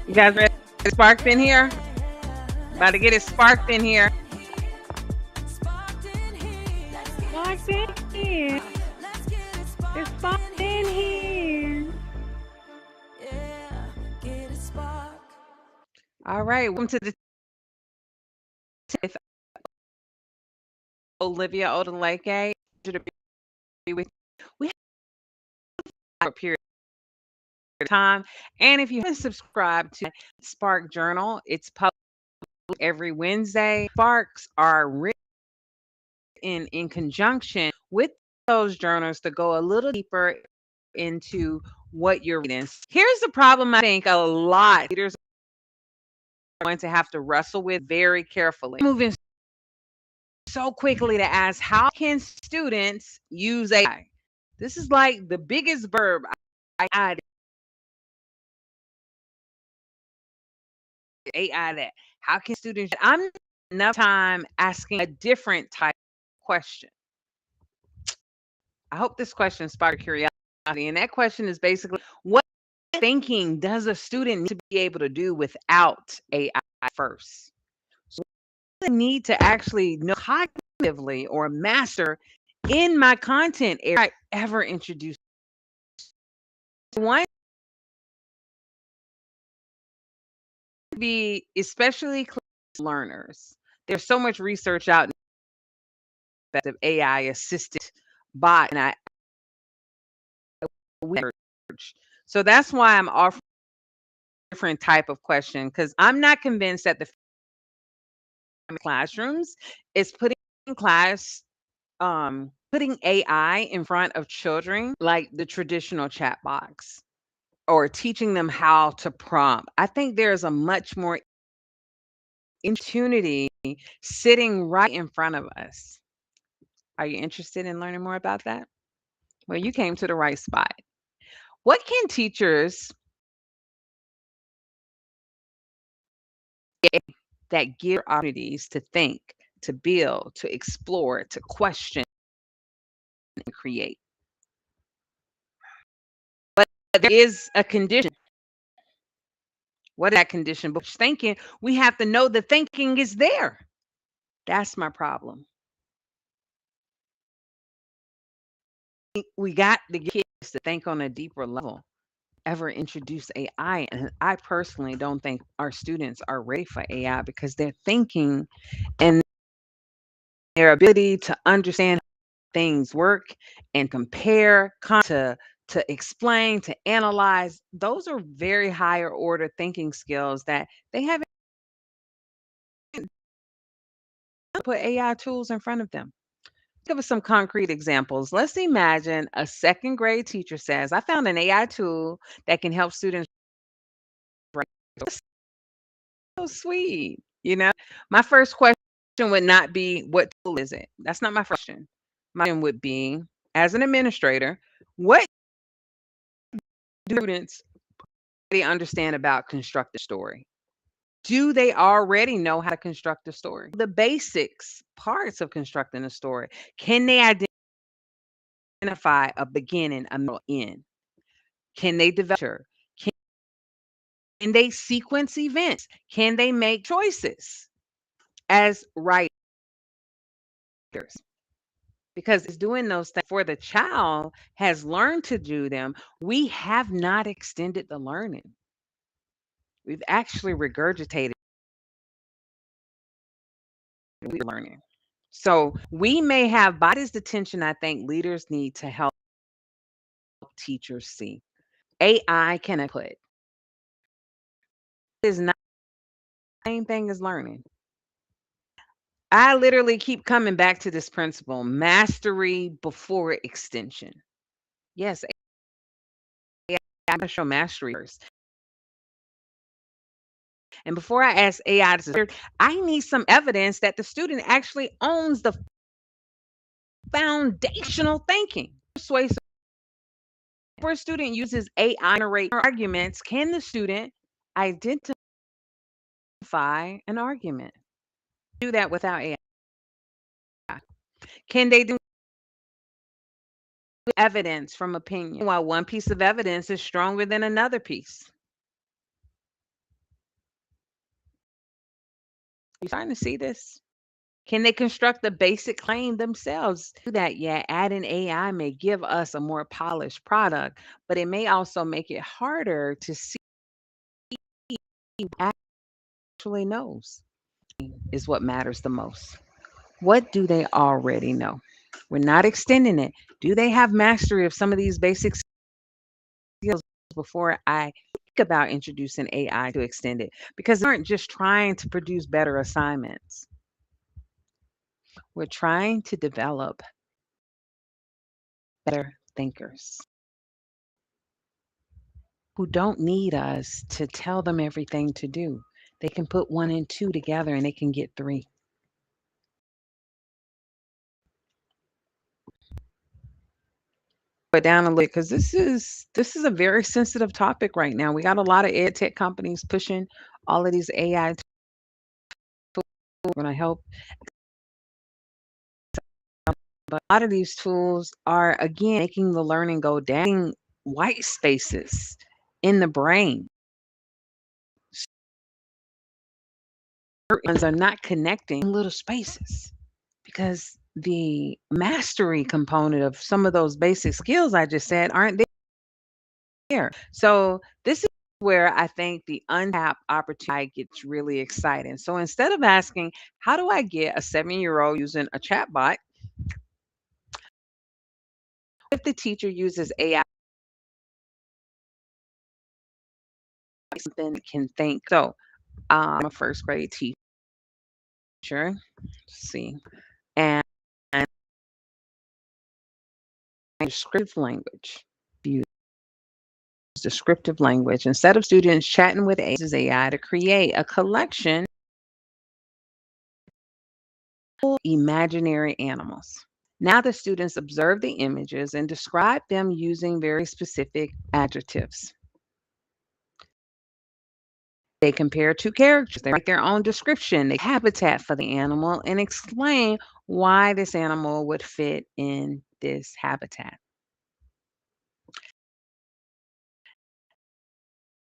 You guys ready to get sparked in here? About to get it sparked in here. Sparked in here. It's sparked in here. All right. Welcome to the with Olivia Odileke. To be with we have a period of time. And if you haven't subscribed to Spark Journal, it's published every Wednesday. Sparks are written in conjunction with those journals to go a little deeper into what you're reading. Here's the problem I think a lot of leaders are going to have to wrestle with very carefully. Moving so quickly to ask, how can students use AI? This is like the biggest verb I added AI that. How can students? I'm enough time asking a different type of question. I hope this question sparked curiosity. And that question is basically, what thinking does a student need to be able to do without AI first? So what do I need to actually know cognitively or master in my content area I ever introduce? One to be especially learners. There's so much research out of AI assisted bot, and I research. So that's why I'm offering a different type of question, because I'm not convinced that the classrooms is class putting AI in front of children like the traditional chat box or teaching them how to prompt. I think there's a much more opportunity sitting right in front of us. Are you interested in learning more about that? Well, you came to the right spot. What can teachers that give opportunities to think, to build, to explore, to question and create? But there is a condition. What is that condition? But thinking, we have to know the thinking is there. That's my problem. We got to get kids to think on a deeper level. Ever introduce AI, and I personally don't think our students are ready for AI because their thinking and their ability to understand things work and compare to explain, to analyze, those are very higher order thinking skills that they haven't put AI tools in front of them. Give us some concrete examples. Let's imagine a second grade teacher says, I found an AI tool that can help students write. That's so sweet. My first question would not be, what tool is it? That's not my first question. My question would be, as an administrator, what do students they understand about constructive story? Do they already know how to construct a story? The basics parts of constructing a story. Can they identify a beginning, a middle, end? Can they develop? Can they sequence events? Can they make choices as writers? Because it's doing those things for the child has learned to do them. We have not extended the learning. We've actually regurgitated learning. So we may have bodies attention I think leaders need to help teachers see. AI can put is not the same thing as learning. I literally keep coming back to this principle: mastery before extension. Yes, I'm gonna show mastery first. And before I ask AI to, I need some evidence that the student actually owns the foundational thinking. Persuasive. Where a student uses AI to generate arguments, can the student identify an argument? Do that without AI. Can they do evidence from opinion? While one piece of evidence is stronger than another piece. You starting to see this? Can they construct the basic claim themselves? Do that yet? Adding AI may give us a more polished product, but it may also make it harder to see who actually knows is what matters the most. What do they already know? We're not extending it. Do they have mastery of some of these basic skills before I think about introducing AI to extend it? Because we aren't just trying to produce better assignments. We're trying to develop better thinkers who don't need us to tell them everything to do. They can put one and two together and they can get three. But down a little because this is a very sensitive topic right now. We got a lot of ed tech companies pushing all of these AI tools going to help, but a lot of these tools are again making the learning go down, white spaces in the brain. Certain ones are not connecting in little spaces because the mastery component of some of those basic skills I just said aren't there. So this is where I think the untapped opportunity gets really exciting. So instead of asking, how do I get a 7-year old using a chatbot? If the teacher uses AI, something that can think. So I'm a first grade teacher. Let's see, and descriptive language. Use descriptive language instead of students chatting with AI to create a collection of imaginary animals. Now the students observe the images and describe them using very specific adjectives. They compare two characters, they write their own description, the habitat for the animal, and explain why this animal would fit in this habitat.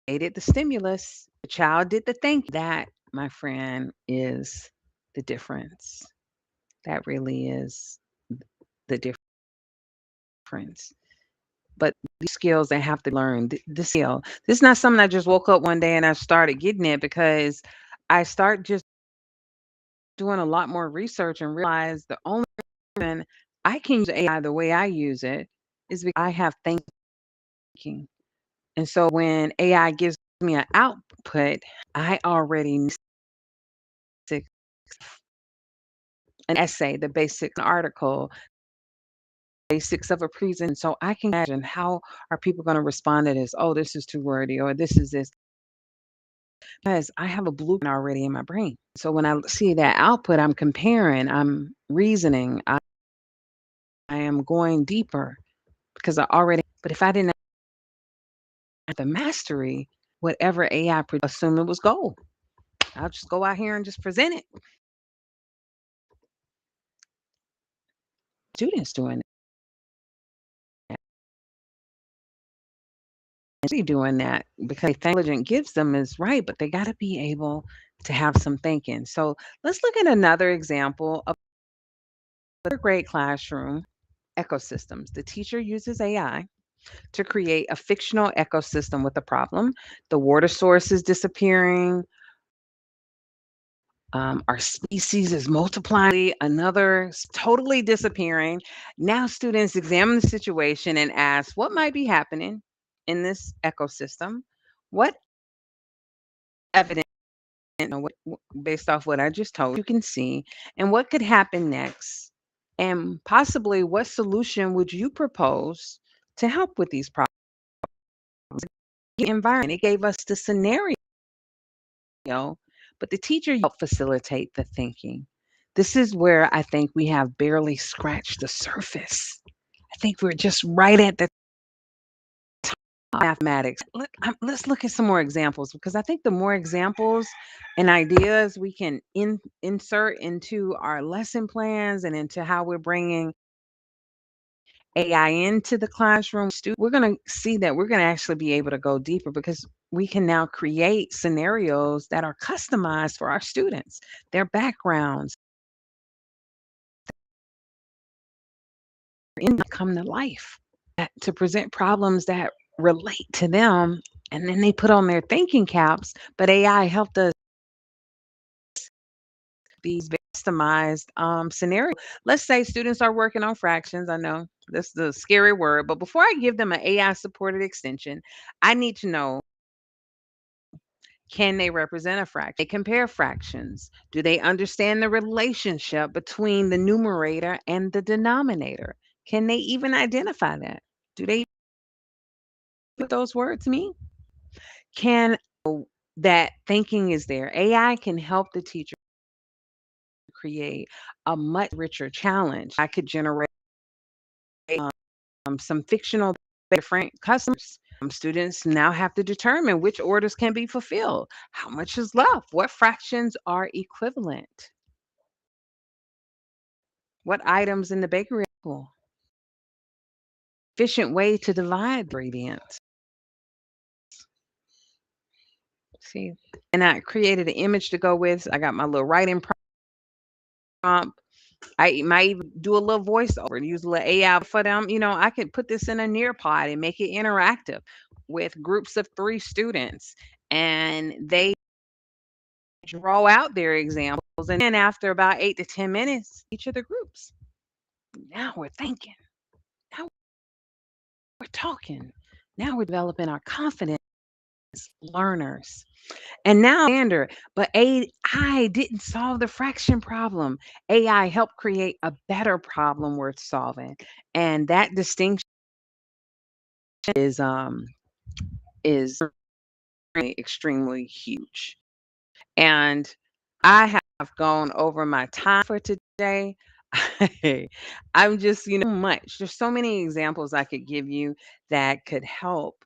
They did the stimulus, the child did the thinking. That, my friend, is the difference. That really is the difference. But these skills they have to learn. This skill. This is not something I just woke up one day and I started getting it because I start just doing a lot more research and realize the only reason I can use AI the way I use it is because I have thinking. And so when AI gives me an output, I already know an essay, the basic article, basics of a present. So I can imagine how are people going to respond to this? Oh, this is too wordy, or this is this. Because I have a blueprint already in my brain. So when I see that output, I'm comparing, I'm reasoning, I am going deeper because I already, but if I didn't have the mastery, whatever AI assume it was gold. I'll just go out here and just present it. Students doing that, doing that because intelligent gives them is right, but they got to be able to have some thinking. So let's look at another example of a grade classroom ecosystems. The teacher uses AI to create a fictional ecosystem with a problem. The water source is disappearing. Our species is multiplying, another totally disappearing. Now, students examine the situation and ask what might be happening in this ecosystem. What evidence, based off what I just told you can see, and what could happen next, and possibly what solution would you propose to help with these problems? Environment. It gave us the scenario, but the teacher helped facilitate the thinking. This is where I think we have barely scratched the surface. I think we're just right at the mathematics. Let's look at some more examples because I think the more examples and ideas we can insert into our lesson plans and into how we're bringing AI into the classroom, we're going to see that we're going to actually be able to go deeper because we can now create scenarios that are customized for our students, their backgrounds, and come to life to present problems that relate to them. And then they put on their thinking caps, but AI helped us these customized scenarios. Let's say students are working on fractions. I know that's the scary word, but before I give them an AI supported extension, I need to know, can they represent a fraction? They compare fractions. Do they understand the relationship between the numerator and the denominator? Can they even identify that? Do they know what those words mean? Can that thinking is there? AI can help the teacher create a much richer challenge. I could generate some fictional different customers. Students now have to determine which orders can be fulfilled, how much is left, what fractions are equivalent, what items in the bakery are equal, efficient way to divide ingredients. See, and I created an image to go with. I got my little writing prompt. I might even do a little voiceover and use a little AI for them. I could put this in a Nearpod and make it interactive with groups of 3 students, and they draw out their examples. And then after about 8 to 10 minutes, each of the groups. Now we're thinking. Now we're talking. Now we're developing our confidence learners. And now standard, but AI didn't solve the fraction problem. AI helped create a better problem worth solving. And that distinction is is really extremely huge. And I have gone over my time for today. I'm just, much. There's so many examples I could give you that could help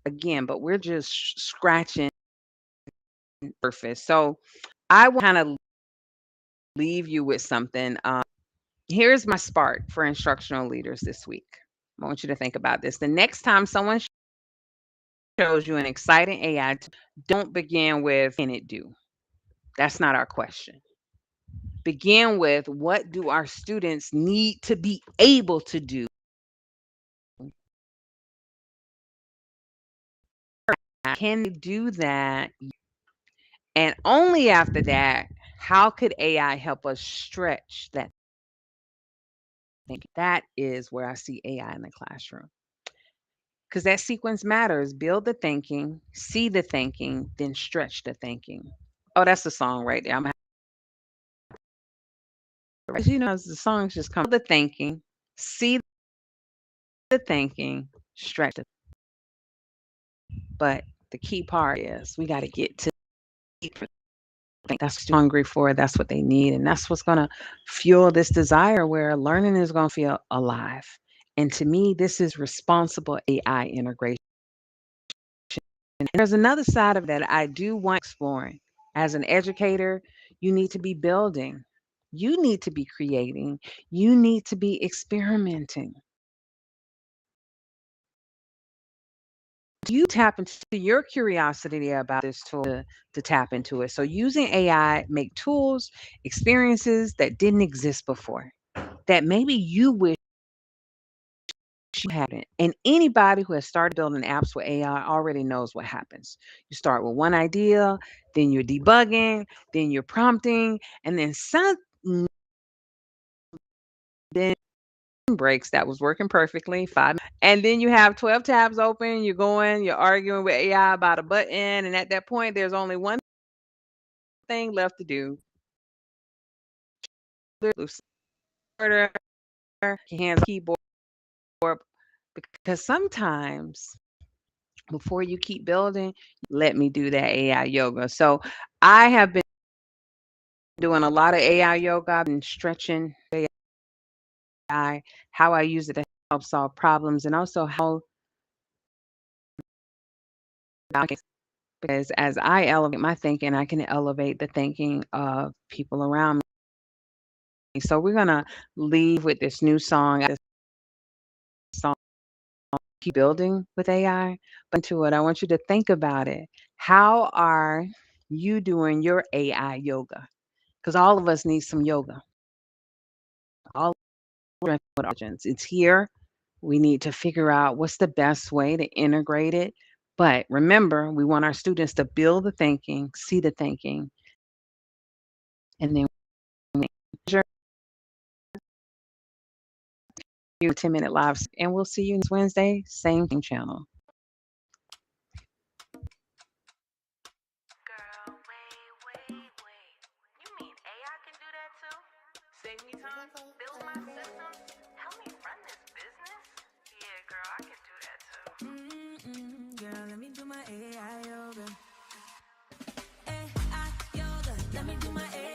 again, but we're just scratching the surface. So I want to kind of leave you with something. Here's my spark for instructional leaders this week. I want you to think about this. The next time someone shows you an exciting AI, don't begin with, can it do? That's not our question. Begin with, what do our students need to be able to do? Can they do that? And only after that, how could AI help us stretch that thinking? That is where I see AI in the classroom. Because that sequence matters. Build the thinking, see the thinking, then stretch the thinking. Oh, that's the song right there. As the songs just come. The thinking, see the thinking, stretch it. But the key part is we got to get to think that's what they're hungry for. That's what they need. And that's what's going to fuel this desire where learning is going to feel alive. And to me, this is responsible AI integration. And there's another side of that I do want exploring. As an educator, you need to be building. You need to be creating. You need to be experimenting. You tap into your curiosity about this tool to tap into it. So using AI, make tools, experiences that didn't exist before, that maybe you wish you hadn't. And anybody who has started building apps with AI already knows what happens. You start with one idea, then you're debugging, then you're prompting, and then something then breaks that was working perfectly 5 minutes. And then you have 12 tabs open, you're arguing with AI about a button, and at that point there's only one thing left to do. Loose order, hands keyboard, because sometimes before you keep building, let me do that AI yoga. So I have been doing a lot of AI yoga and stretching AI, how I use it to help solve problems, and also how because as I elevate my thinking, I can elevate the thinking of people around me. So we're gonna leave with this new song. on keep building with AI, but into it, I want you to think about it. How are you doing your AI yoga? Because all of us need some yoga. All with origins. It's here. We need to figure out what's the best way to integrate it. But remember, we want our students to build the thinking, see the thinking, and then measure you 10-minute lives. And we'll see you next Wednesday, same channel. Girl, wait. You mean AI can do that too? Save me time, build my systems, help me run this business? Yeah, girl, I can do that too. Girl, let me do my AI yoga. AI yoga, let me do my AI